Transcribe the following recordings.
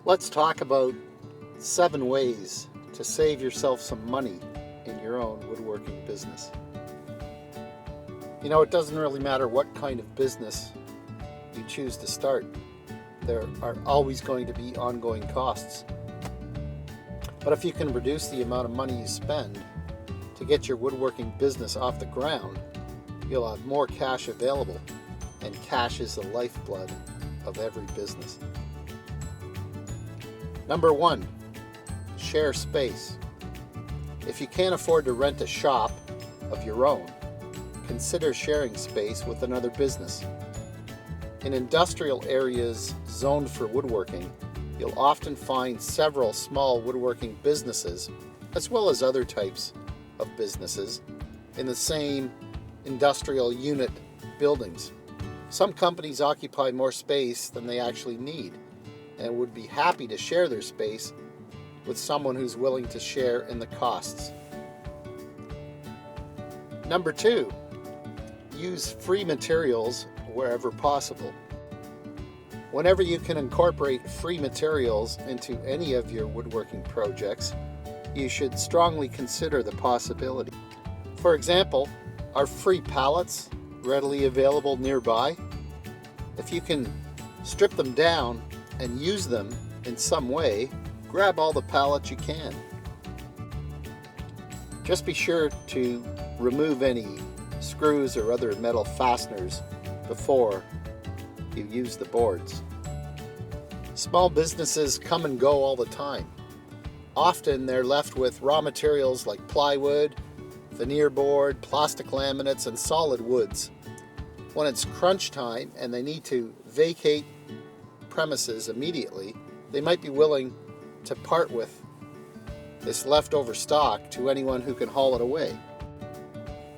Let's talk about 7 ways to save yourself some money in your own woodworking business. You know, it doesn't really matter what kind of business you choose to start. There are always going to be ongoing costs. But if you can reduce the amount of money you spend to get your woodworking business off the ground, you'll have more cash available, and cash is the lifeblood of every business. Number 1, share space. If you can't afford to rent a shop of your own, consider sharing space with another business. In industrial areas zoned for woodworking, you'll often find several small woodworking businesses, as well as other types of businesses, in the same industrial unit buildings. Some companies occupy more space than they actually need, and would be happy to share their space with someone who's willing to share in the costs. Number 2, use free materials wherever possible. Whenever you can incorporate free materials into any of your woodworking projects, you should strongly consider the possibility. For example, are free pallets readily available nearby? If you can strip them down and use them in some way, grab all the pallets you can. Just be sure to remove any screws or other metal fasteners before you use the boards. Small businesses come and go all the time. Often they're left with raw materials like plywood, veneer board, plastic laminates, and solid woods. When it's crunch time and they need to vacate premises immediately, they might be willing to part with this leftover stock to anyone who can haul it away.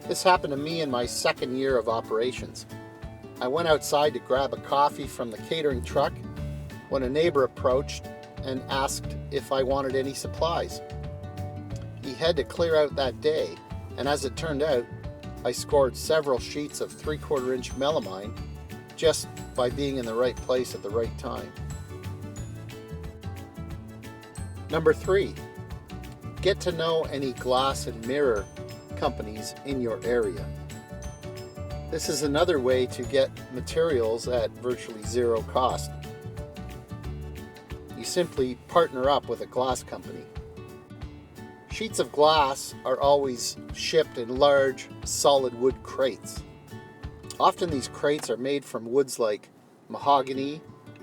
This happened to me in my second year of operations. I went outside to grab a coffee from the catering truck when a neighbor approached and asked if I wanted any supplies. He had to clear out that day, and as it turned out, I scored several sheets of 3/4 inch melamine just by being in the right place at the right time. Number 3, get to know any glass and mirror companies in your area. This is another way to get materials at virtually zero cost. You simply partner up with a glass company. Sheets of glass are always shipped in large, solid wood crates. Often these crates are made from woods like mahogany,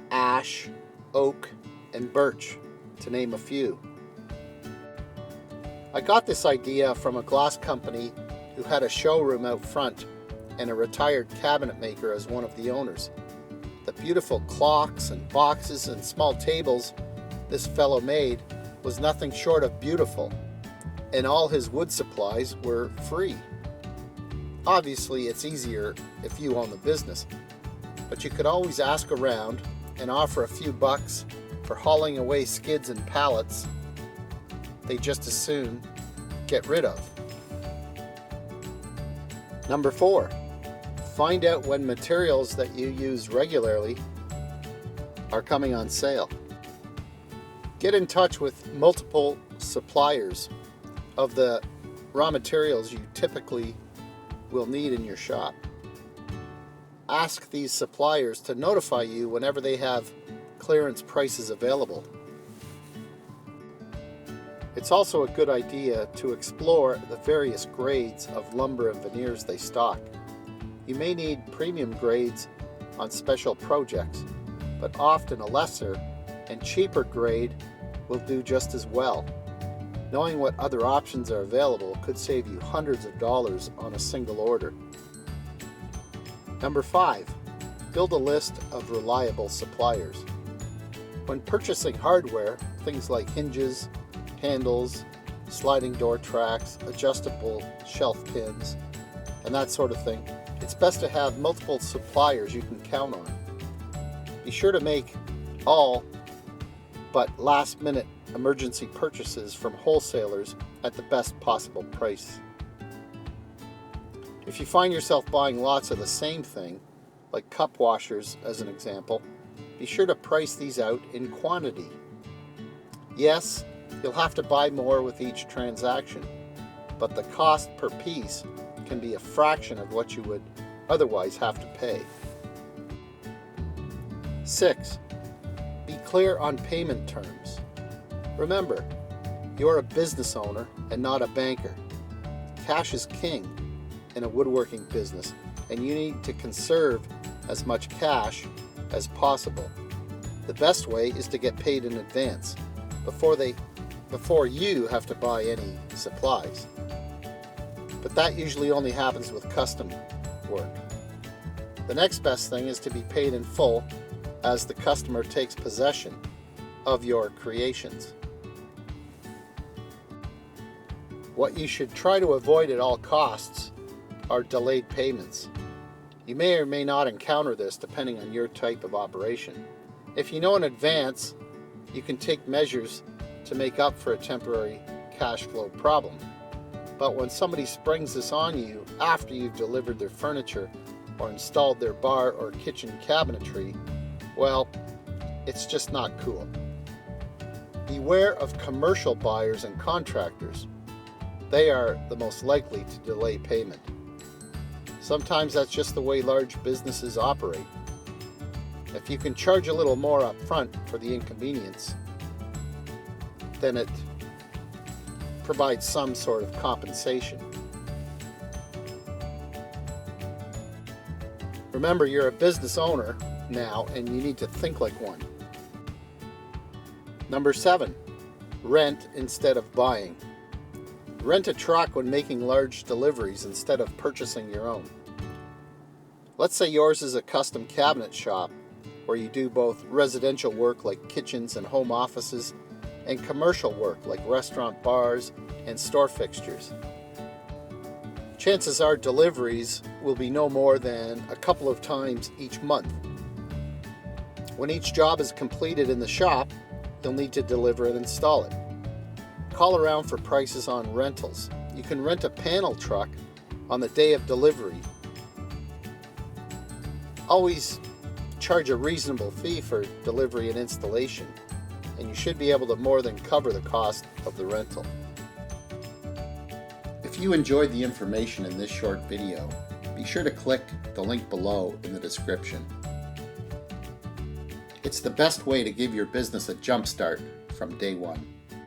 ash, oak, and birch, to name a few. I got this idea from a glass company who had a showroom out front and a retired cabinet maker as one of the owners. The beautiful clocks and boxes and small tables this fellow made was nothing short of beautiful, and all his wood supplies were free. Obviously, it's easier if you own the business, but you could always ask around and offer a few bucks for hauling away skids and pallets they just as soon get rid of. Number 4, find out when materials that you use regularly are coming on sale. Get in touch with multiple suppliers of the raw materials you typically will need in your shop. Ask these suppliers to notify you whenever they have clearance prices available. It's also a good idea to explore the various grades of lumber and veneers they stock. You may need premium grades on special projects, but often a lesser and cheaper grade will do just as well. Knowing what other options are available could save you hundreds of dollars on a single order. Number 5, build a list of reliable suppliers. When purchasing hardware, things like hinges, handles, sliding door tracks, adjustable shelf pins, and that sort of thing, it's best to have multiple suppliers you can count on. Be sure to make all but last-minute emergency purchases from wholesalers at the best possible price. If you find yourself buying lots of the same thing, like cup washers as an example, be sure to price these out in quantity. Yes, you'll have to buy more with each transaction, but the cost per piece can be a fraction of what you would otherwise have to pay. 6. Be clear on payment terms. Remember, you're a business owner and not a banker. Cash is king in a woodworking business, and you need to conserve as much cash as possible. The best way is to get paid in advance before you have to buy any supplies. But that usually only happens with custom work. The next best thing is to be paid in full as the customer takes possession of your creations. What you should try to avoid at all costs are delayed payments. You may or may not encounter this depending on your type of operation. If you know in advance, you can take measures to make up for a temporary cash flow problem. But when somebody springs this on you after you've delivered their furniture or installed their bar or kitchen cabinetry, well, it's just not cool. Beware of commercial buyers and contractors. They are the most likely to delay payment. Sometimes that's just the way large businesses operate. If you can charge a little more up front for the inconvenience, then it provides some sort of compensation. Remember, you're a business owner now, and you need to think like one. Number 7, rent instead of buying. Rent a truck when making large deliveries instead of purchasing your own. Let's say yours is a custom cabinet shop where you do both residential work like kitchens and home offices and commercial work like restaurant bars and store fixtures. Chances are deliveries will be no more than a couple of times each month. When each job is completed in the shop, you'll need to deliver and install it. Call around for prices on rentals. You can rent a panel truck on the day of delivery. Always charge a reasonable fee for delivery and installation, and you should be able to more than cover the cost of the rental. If you enjoyed the information in this short video, be sure to click the link below in the description. It's the best way to give your business a jump start from day one.